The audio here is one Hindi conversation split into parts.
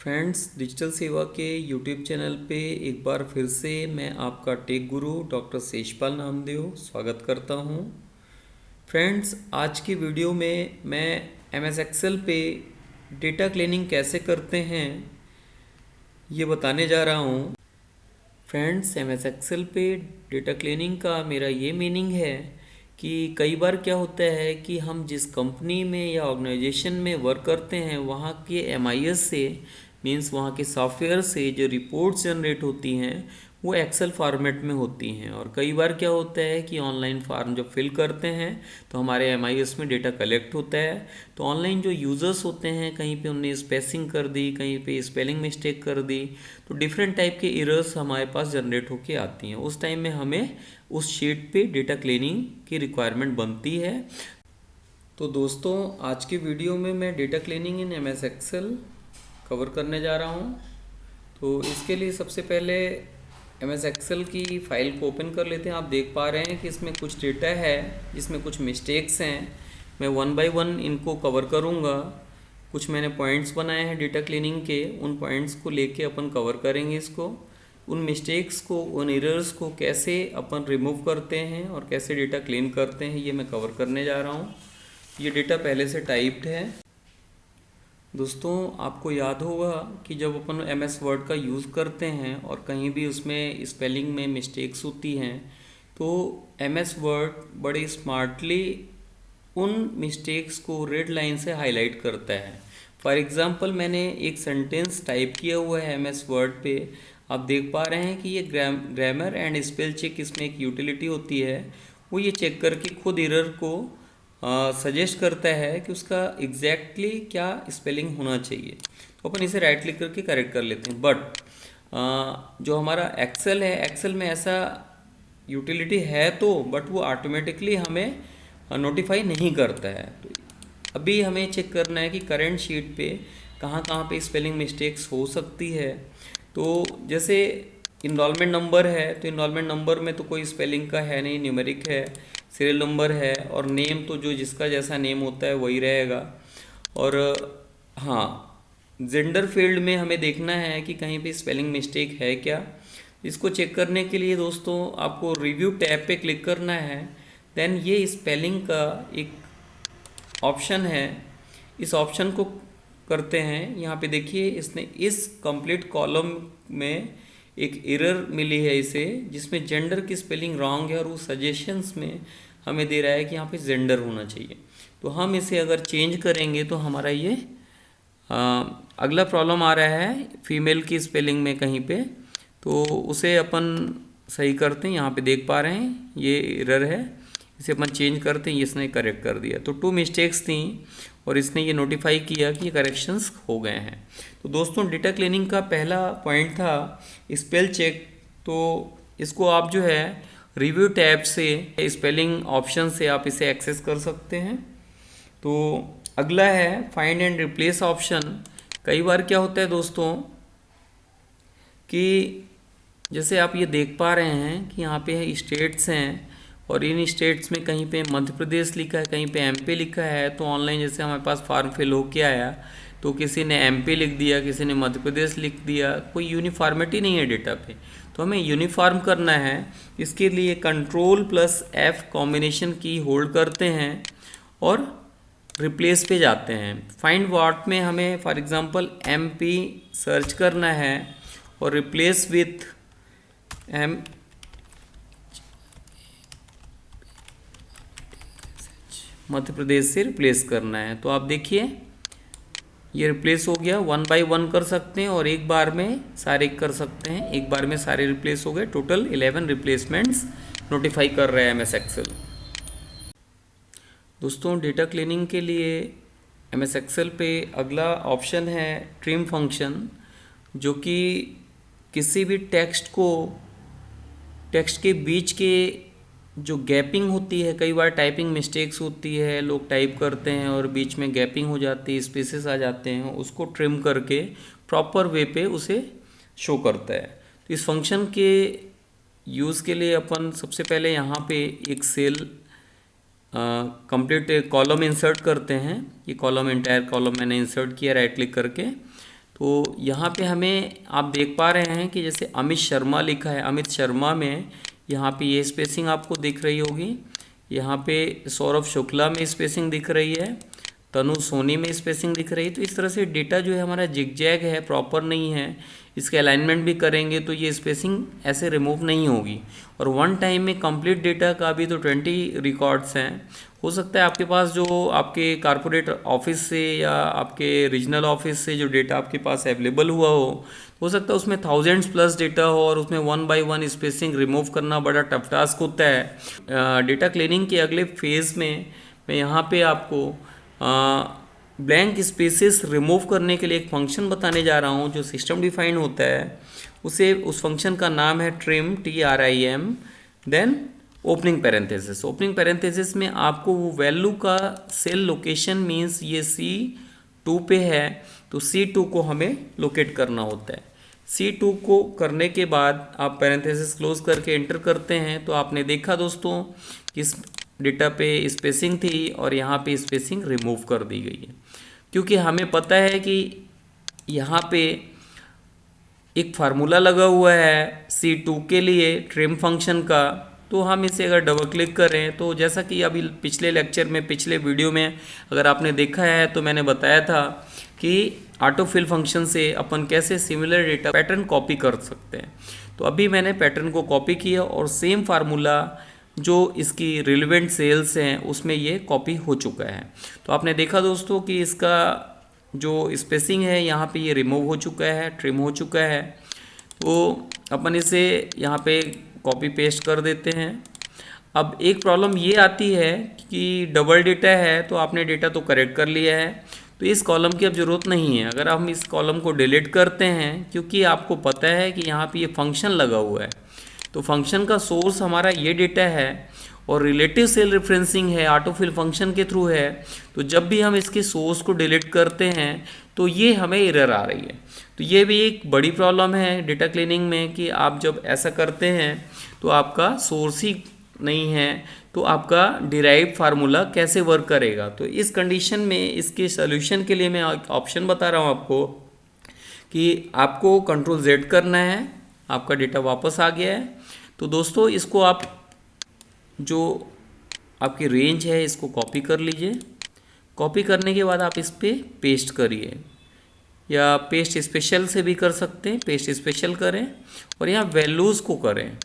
फ्रेंड्स, डिजिटल सेवा के यूट्यूब चैनल पे एक बार फिर से मैं आपका टेक गुरु डॉक्टर शेषपाल नामदेव स्वागत करता हूँ। फ्रेंड्स, आज की वीडियो में मैं एमएस एक्सेल पे डेटा क्लीनिंग कैसे करते हैं ये बताने जा रहा हूँ। फ्रेंड्स, एमएस एक्सेल पे डेटा क्लीनिंग का मेरा ये मीनिंग है कि कई बार क्या होता है कि हम जिस कंपनी में या ऑर्गेनाइजेशन में वर्क करते हैं वहाँ के एमआईएस से मीन्स वहाँ के सॉफ्टवेयर से जो रिपोर्ट्स जनरेट होती हैं वो एक्सेल फॉर्मेट में होती हैं। और कई बार क्या होता है कि ऑनलाइन फॉर्म जब फिल करते हैं तो हमारे एमआईएस में डेटा कलेक्ट होता है, तो ऑनलाइन जो यूज़र्स होते हैं कहीं पे उनने स्पेसिंग कर दी, कहीं पे स्पेलिंग मिस्टेक कर दी, तो डिफरेंट टाइप के एरर्स हमारे पास जनरेट होके आती हैं। उस टाइम में हमें उस शीट पे डेटा क्लीनिंग की रिक्वायरमेंट बनती है। तो दोस्तों, आज की वीडियो में मैं data cleaning in MS Excel cover करने जा रहा हूँ। तो इसके लिए सबसे पहले एमएस एक्सेल की फ़ाइल को ओपन कर लेते हैं। आप देख पा रहे हैं कि इसमें कुछ डेटा है जिसमें कुछ मिस्टेक्स हैं। मैं वन बाय वन इनको कवर करूँगा। कुछ मैंने पॉइंट्स बनाए हैं डेटा क्लीनिंग के, उन पॉइंट्स को लेके अपन कवर करेंगे इसको। उन मिस्टेक्स को, उन एरर्स को कैसे अपन रिमूव करते हैं और कैसे डेटा क्लीन करते हैं ये मैं कवर करने जा रहा हूँ। ये डेटा पहले से टाइप्ड है। दोस्तों, आपको याद होगा कि जब अपन एम एस वर्ड का यूज़ करते हैं और कहीं भी उसमें स्पेलिंग में मिस्टेक्स होती हैं तो एम एस वर्ड बड़े स्मार्टली उन मिस्टेक्स को रेड लाइन से हाईलाइट करता है। फॉर एग्ज़ाम्पल, मैंने एक सेंटेंस टाइप किया हुआ है एम एस वर्ड पे। आप देख पा रहे हैं कि ये ग्रामर एंड स्पेल चेक इसमें एक यूटिलिटी होती है। वो ये चेक करके खुद एरर को सजेस्ट करता है कि उसका एग्जैक्टली क्या स्पेलिंग होना चाहिए। तो अपन इसे राइट क्लिक करके करेक्ट कर लेते हैं। बट जो हमारा एक्सेल है, एक्सेल में ऐसा यूटिलिटी है तो बट वो ऑटोमेटिकली हमें नोटिफाई नहीं करता है। तो अभी हमें चेक करना है कि करेंट शीट पे कहाँ कहाँ पे स्पेलिंग मिस्टेक्स हो सकती है। तो जैसे इनरोलमेंट नंबर है, तो इनरोलमेंट नंबर में तो कोई स्पेलिंग का है नहीं, न्यूमेरिक है। सीरियल नंबर है और नेम तो जो जिसका जैसा नेम होता है वही रहेगा। और हाँ, जेंडर फील्ड में हमें देखना है कि कहीं पे स्पेलिंग मिस्टेक है क्या। इसको चेक करने के लिए दोस्तों आपको रिव्यू टैब पे क्लिक करना है। देन ये स्पेलिंग का एक ऑप्शन है, इस ऑप्शन को करते हैं। यहाँ पे देखिए, इसने इस कंप्लीट कॉलम में एक एरर मिली है इसे, जिसमें जेंडर की स्पेलिंग रॉन्ग है और वो सजेशंस में हमें दे रहा है कि यहाँ पे जेंडर होना चाहिए। तो हम इसे अगर चेंज करेंगे तो हमारा ये अगला प्रॉब्लम आ रहा है फीमेल की स्पेलिंग में कहीं पे, तो उसे अपन सही करते हैं। यहाँ पे देख पा रहे हैं ये एरर है, इसे अपन चेंज करते हैं। इसने करेक्ट कर दिया। तो 2 मिस्टेक्स थी और इसने ये नोटिफाई किया कि ये करेक्शंस हो गए हैं। तो दोस्तों, डेटा क्लीनिंग का पहला पॉइंट था स्पेल चेक। तो इसको आप जो है रिव्यू टैब से स्पेलिंग ऑप्शन से आप इसे एक्सेस कर सकते हैं। तो अगला है फाइंड एंड रिप्लेस ऑप्शन। कई बार क्या होता है दोस्तों कि जैसे आप ये देख पा रहे हैं कि यहाँ पे स्टेट्स हैं और इन स्टेट्स में कहीं पे मध्य प्रदेश लिखा है, कहीं पे एमपी लिखा है। तो ऑनलाइन जैसे हमारे पास फॉर्म फिल होके आया तो किसी ने एमपी लिख दिया, किसी ने मध्य प्रदेश लिख दिया, कोई यूनिफॉर्मिटी नहीं है डेटा पे। तो हमें यूनिफॉर्म करना है। इसके लिए Ctrl+F कॉम्बिनेशन की होल्ड करते हैं और रिप्लेस पे जाते हैं। फाइंड व्हाट में हमें फॉर एग्जांपल एमपी सर्च करना है और replace with M Madhya Pradesh से रिप्लेस करना है। तो आप देखिए ये रिप्लेस हो गया। 1 बाय 1 कर सकते हैं और एक बार में सारे कर सकते हैं। एक बार में सारे रिप्लेस हो गए। टोटल 11 रिप्लेसमेंट्स नोटिफाई कर रहा है एमएस एक्सेल। दोस्तों, डेटा क्लीनिंग के लिए एमएस एक्सेल पे अगला ऑप्शन है ट्रिम फंक्शन, जो कि किसी भी टेक्स्ट के बीच के जो गैपिंग होती है, कई बार टाइपिंग मिस्टेक्स होती है, लोग टाइप करते हैं और बीच में गैपिंग हो जाती है, स्पेसेस आ जाते हैं, उसको ट्रिम करके प्रॉपर वे पे उसे शो करता है। तो इस फंक्शन के यूज़ के लिए अपन सबसे पहले यहाँ पे एक सेल कंप्लीट कॉलम इंसर्ट करते हैं। ये कॉलम, इंटायर कॉलम मैंने इंसर्ट किया राइट क्लिक करके। तो यहाँ पे हमें आप देख पा रहे हैं कि जैसे अमित शर्मा लिखा है, अमित शर्मा में यहाँ पे ये स्पेसिंग आपको दिख रही होगी। यहाँ पे सौरभ शुक्ला में स्पेसिंग दिख रही है, तनु सोनी में स्पेसिंग दिख रही है। तो इस तरह से डेटा जो है हमारा जिगजैग है, प्रॉपर नहीं है। इसके अलाइनमेंट भी करेंगे तो ये स्पेसिंग ऐसे रिमूव नहीं होगी। और वन टाइम में कंप्लीट डेटा का भी तो 20 रिकॉर्ड्स हैं। हो सकता है आपके पास जो आपके कारपोरेट ऑफिस से या आपके रीजनल ऑफिस से जो डेटा आपके पास अवेलेबल हुआ हो सकता है उसमें थाउजेंड्स प्लस डेटा हो और उसमें 1 बाय 1 स्पेसिंग रिमूव करना बड़ा टफ टास्क होता है। डेटा क्लीनिंग के अगले फेज़ में मैं यहाँ पे आपको ब्लैंक स्पेसेस रिमूव करने के लिए एक फंक्शन बताने जा रहा हूँ जो सिस्टम डिफाइंड होता है। उस फंक्शन का नाम है trim, TRIM, then opening parenthesis. Opening parenthesis में आपको वो वैल्यू का सेल लोकेशन मीन्स ये C2 पे है तो C2 को हमें लोकेट करना होता है। C2 को करने के बाद आप पैरेंथेसिस क्लोज करके एंटर करते हैं तो आपने देखा दोस्तों कि इस डेटा पे स्पेसिंग थी और यहाँ पे स्पेसिंग रिमूव कर दी गई है, क्योंकि हमें पता है कि यहाँ पे एक फार्मूला लगा हुआ है C2 के लिए ट्रिम फंक्शन का। तो हम इसे अगर डबल क्लिक करें तो जैसा कि अभी पिछले लेक्चर में, पिछले वीडियो में अगर आपने देखा है तो मैंने बताया था कि ऑटोफिल फंक्शन से अपन कैसे सिमिलर डेटा पैटर्न कॉपी कर सकते हैं। तो अभी मैंने पैटर्न को कॉपी किया और सेम फार्मूला जो इसकी रिलेवेंट सेल्स हैं उसमें ये कॉपी हो चुका है। तो आपने देखा दोस्तों कि इसका जो स्पेसिंग है यहाँ पे ये रिमूव हो चुका है, ट्रिम हो चुका है। तो अपन इसे यहाँ पे कॉपी पेस्ट कर देते हैं। अब एक प्रॉब्लम ये आती है कि डबल डेटा है तो आपने डेटा तो करेक्ट कर लिया है तो इस कॉलम की अब ज़रूरत नहीं है। अगर हम इस कॉलम को डिलीट करते हैं, क्योंकि आपको पता है कि यहाँ पे ये फंक्शन लगा हुआ है तो फंक्शन का सोर्स हमारा ये डेटा है और रिलेटिव सेल रेफरेंसिंग है, ऑटोफिल फंक्शन के थ्रू है। तो जब भी हम इसके सोर्स को डिलीट करते हैं तो ये हमें एरर आ रही है। तो ये भी एक बड़ी प्रॉब्लम है डेटा क्लीनिंग में कि आप जब ऐसा करते हैं तो आपका सोर्स ही नहीं है तो आपका डिराइव फार्मूला कैसे वर्क करेगा। तो इस कंडीशन में इसके सोल्यूशन के लिए मैं ऑप्शन बता रहा हूँ आपको कि आपको Ctrl+Z करना है। आपका डेटा वापस आ गया है। तो दोस्तों इसको आप जो आपकी रेंज है इसको कॉपी कर लीजिए। कॉपी करने के बाद आप इस पर पेस्ट करिए या पेस्ट स्पेशल से भी कर सकते हैं। पेस्ट स्पेशल करें और यहाँ वैल्यूज़ को करें।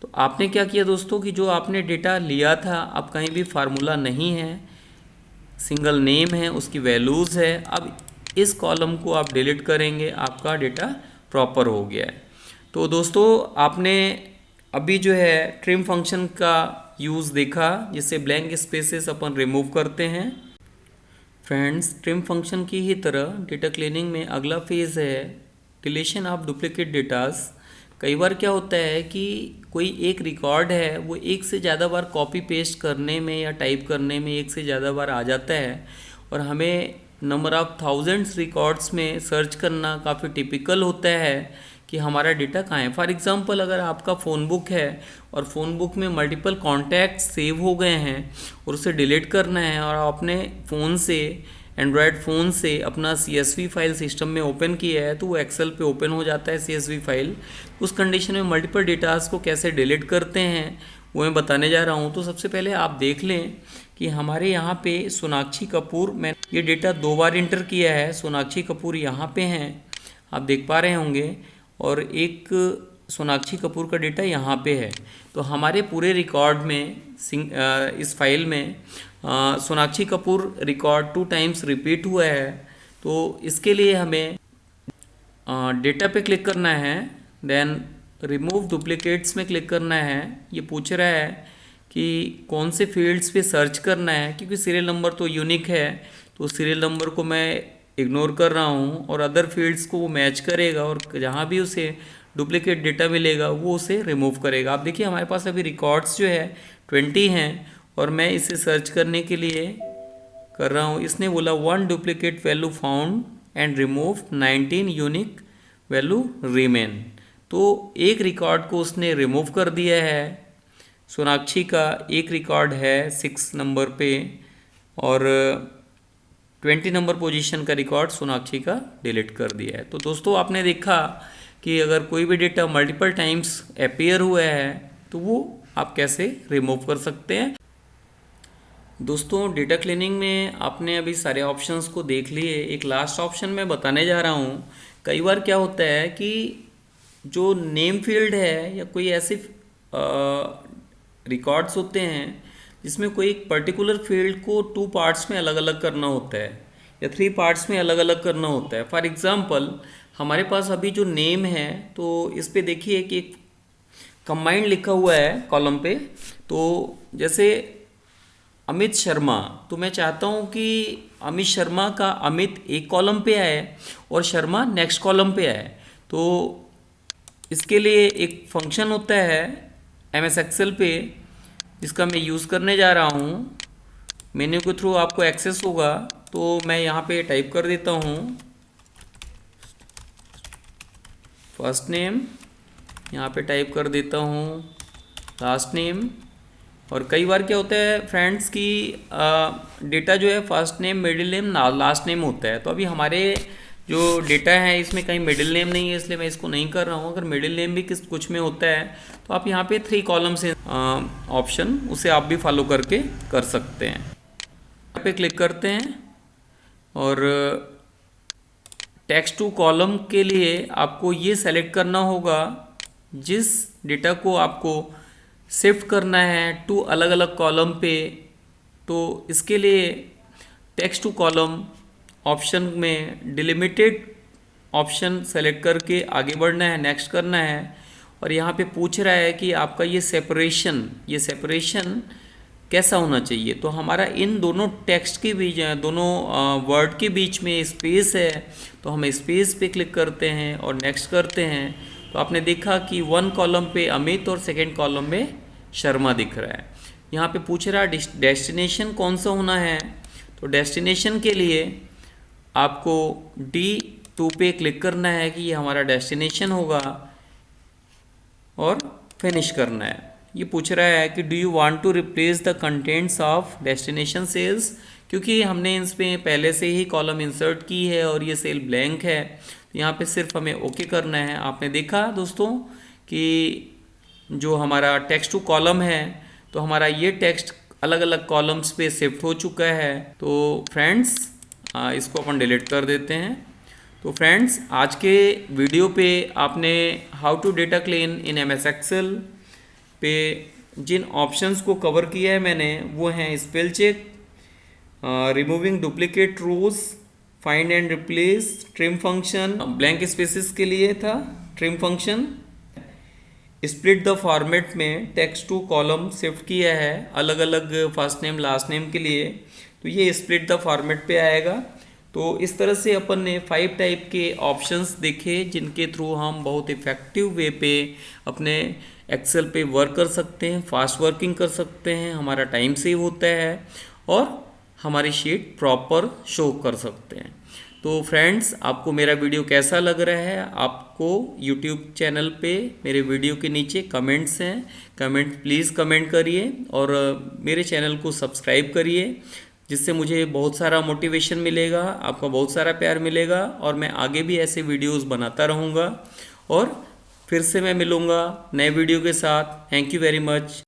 तो आपने क्या किया दोस्तों कि जो आपने डेटा लिया था अब कहीं भी फार्मूला नहीं है, सिंगल नेम है, उसकी वैल्यूज़ है। अब इस कॉलम को आप डिलीट करेंगे, आपका डेटा प्रॉपर हो गया है। तो दोस्तों आपने अभी जो है ट्रिम फंक्शन का यूज़ देखा जिससे ब्लैंक स्पेसेस अपन रिमूव करते हैं। फ्रेंड्स, ट्रिम फंक्शन की ही तरह डेटा क्लीनिंग में अगला फेज़ है डिलीशन ऑफ डुप्लीकेट डेटास। कई बार क्या होता है कि कोई एक रिकॉर्ड है वो एक से ज़्यादा बार कॉपी पेस्ट करने में या टाइप करने में एक से ज़्यादा बार आ जाता है और हमें नंबर ऑफ़ थाउजेंड्स रिकॉर्ड्स में सर्च करना काफ़ी टिपिकल होता है कि हमारा डेटा कहाँ है। फॉर एग्जांपल अगर आपका फ़ोन बुक है और फ़ोन बुक में मल्टीपल कॉन्टैक्ट्स सेव हो गए हैं और उसे डिलीट करना है और आपने फ़ोन से, एंड्रॉयड फ़ोन से अपना CSV फाइल सिस्टम में ओपन किया है तो वो एक्सेल पे ओपन हो जाता है CSV फाइल। उस कंडीशन में मल्टीपल डेटास को कैसे डिलीट करते हैं वो मैं बताने जा रहा हूँ। तो सबसे पहले आप देख लें कि हमारे यहाँ पे सोनाक्षी कपूर, मैं ये डेटा 2 बार इंटर किया है। सोनाक्षी कपूर यहाँ पे हैं, आप देख पा रहे होंगे, और एक सोनाक्षी कपूर का डेटा यहाँ पे है। तो हमारे पूरे रिकॉर्ड में इस फाइल में Sonakshi Kapoor record 2 times repeat हुआ है। तो इसके लिए हमें डेटा पे क्लिक करना है, देन रिमूव डुप्लीकेट्स में क्लिक करना है। ये पूछ रहा है कि कौन से फील्ड्स पे सर्च करना है, क्योंकि सीरियल नंबर तो यूनिक है तो सीरियल नंबर को मैं इग्नोर कर रहा हूँ और अदर फील्ड्स को वो मैच करेगा और जहाँ भी उसे डुप्लीकेट डेटा मिलेगा वो उसे रिमूव करेगा। आप देखिए हमारे पास अभी रिकॉर्ड्स जो है 20 हैं और मैं इसे सर्च करने के लिए कर रहा हूँ। इसने बोला 1 duplicate value found and remove 19 unique value remain. तो एक रिकॉर्ड को उसने रिमूव कर दिया है। सोनाक्षी का एक रिकॉर्ड है 6 नंबर पे और 20 नंबर पोजीशन का रिकॉर्ड सोनाक्षी का डिलीट कर दिया है। तो दोस्तों आपने देखा कि अगर कोई भी डेटा मल्टीपल टाइम्स अपीयर हुआ है तो वो आप कैसे रिमूव कर सकते हैं। दोस्तों डेटा क्लीनिंग में आपने अभी सारे ऑप्शंस को देख लिए, एक लास्ट ऑप्शन मैं बताने जा रहा हूँ। कई बार क्या होता है कि जो नेम फील्ड है या कोई ऐसे रिकॉर्ड्स होते हैं जिसमें कोई एक पर्टिकुलर फील्ड को 2 पार्ट्स में अलग अलग करना होता है या 3 पार्ट्स में अलग अलग करना होता है। फॉर एग्जांपल हमारे पास अभी जो नेम है तो इस पे देखिए कि एक कंबाइंड लिखा हुआ है कॉलम पे। तो जैसे अमित शर्मा, तो मैं चाहता हूँ कि अमित शर्मा का अमित एक कॉलम पे आए और शर्मा नेक्स्ट कॉलम पे आए। तो इसके लिए एक फंक्शन होता है MS एक्सेल पे जिसका मैं यूज़ करने जा रहा हूँ। मेन्यू के थ्रू आपको एक्सेस होगा, तो मैं यहाँ पे टाइप कर देता हूँ फर्स्ट नेम, यहाँ पे टाइप कर देता हूँ लास्ट नेम। और कई बार क्या होता है फ्रेंड्स कि डेटा जो है first name middle name last name होता है। तो अभी हमारे जो डेटा है इसमें कहीं मिडिल नेम नहीं है, इसलिए मैं इसको नहीं कर रहा हूँ। अगर मिडिल नेम भी कुछ में होता है तो आप यहाँ पे 3 कॉलम से ऑप्शन उसे आप भी फॉलो करके कर सकते हैं। यहाँ पे क्लिक करते हैं और टेक्स्ट टू कॉलम के लिए आपको ये सेलेक्ट करना होगा जिस डेटा को आपको शिफ्ट करना है 2 अलग अलग कॉलम पे। तो इसके लिए टेक्स्ट टू कॉलम ऑप्शन में डिलिमिटेड ऑप्शन सेलेक्ट करके आगे बढ़ना है, नेक्स्ट करना है। और यहाँ पे पूछ रहा है कि आपका ये सेपरेशन कैसा होना चाहिए। तो हमारा इन दोनों टेक्स्ट के बीच, दोनों वर्ड के बीच में स्पेस है, तो हम स्पेस पे क्लिक करते हैं और नेक्स्ट करते हैं। तो आपने देखा कि 1 कॉलम पे अमित और 2nd कॉलम में शर्मा दिख रहा है। यहाँ पे पूछ रहा है डेस्टिनेशन कौन सा होना है। तो डेस्टिनेशन के लिए आपको D2 पे क्लिक करना है कि ये हमारा डेस्टिनेशन होगा और फिनिश करना है। ये पूछ रहा है कि do you want to replace the contents of destination cells, क्योंकि हमने इसमें पहले से ही कॉलम इंसर्ट की है और ये सेल ब्लैंक है। यहाँ पे सिर्फ हमें ओके करना है। आपने देखा दोस्तों कि जो हमारा टेक्स्ट टू कॉलम है तो हमारा ये टेक्स्ट अलग अलग कॉलम्स पे शिफ्ट हो चुका है। तो फ्रेंड्स इसको अपन डिलीट कर देते हैं। तो फ्रेंड्स आज के वीडियो पे आपने how to data clean in MS Excel पे जिन ऑप्शंस को कवर किया है मैंने वो हैं spell check, removing duplicate rows, find and replace, trim function, blank spaces के लिए था trim function, split the format में टेक्स्ट टू कॉलम शिफ्ट किया है अलग अलग फर्स्ट नेम लास्ट नेम के लिए, तो ये स्प्लिट द फॉर्मेट पे आएगा। तो इस तरह से अपन ने 5 टाइप के ऑप्शंस देखे जिनके थ्रू हम बहुत इफ़ेक्टिव वे पे अपने एक्सेल पे वर्क कर सकते हैं, फास्ट वर्किंग कर सकते हैं, हमारा टाइम सेव होता है और हमारी शीट प्रॉपर शो कर सकते हैं। तो फ्रेंड्स आपको मेरा वीडियो कैसा लग रहा है, आपको यूट्यूब चैनल पे मेरे वीडियो के नीचे कमेंट्स हैं, कमेंट प्लीज़ कमेंट करिए और मेरे चैनल को सब्सक्राइब करिए, जिससे मुझे बहुत सारा मोटिवेशन मिलेगा, आपका बहुत सारा प्यार मिलेगा और मैं आगे भी ऐसे वीडियोस बनाता रहूँगा। और फिर से मैं मिलूँगा नए वीडियो के साथ। Thank you very much.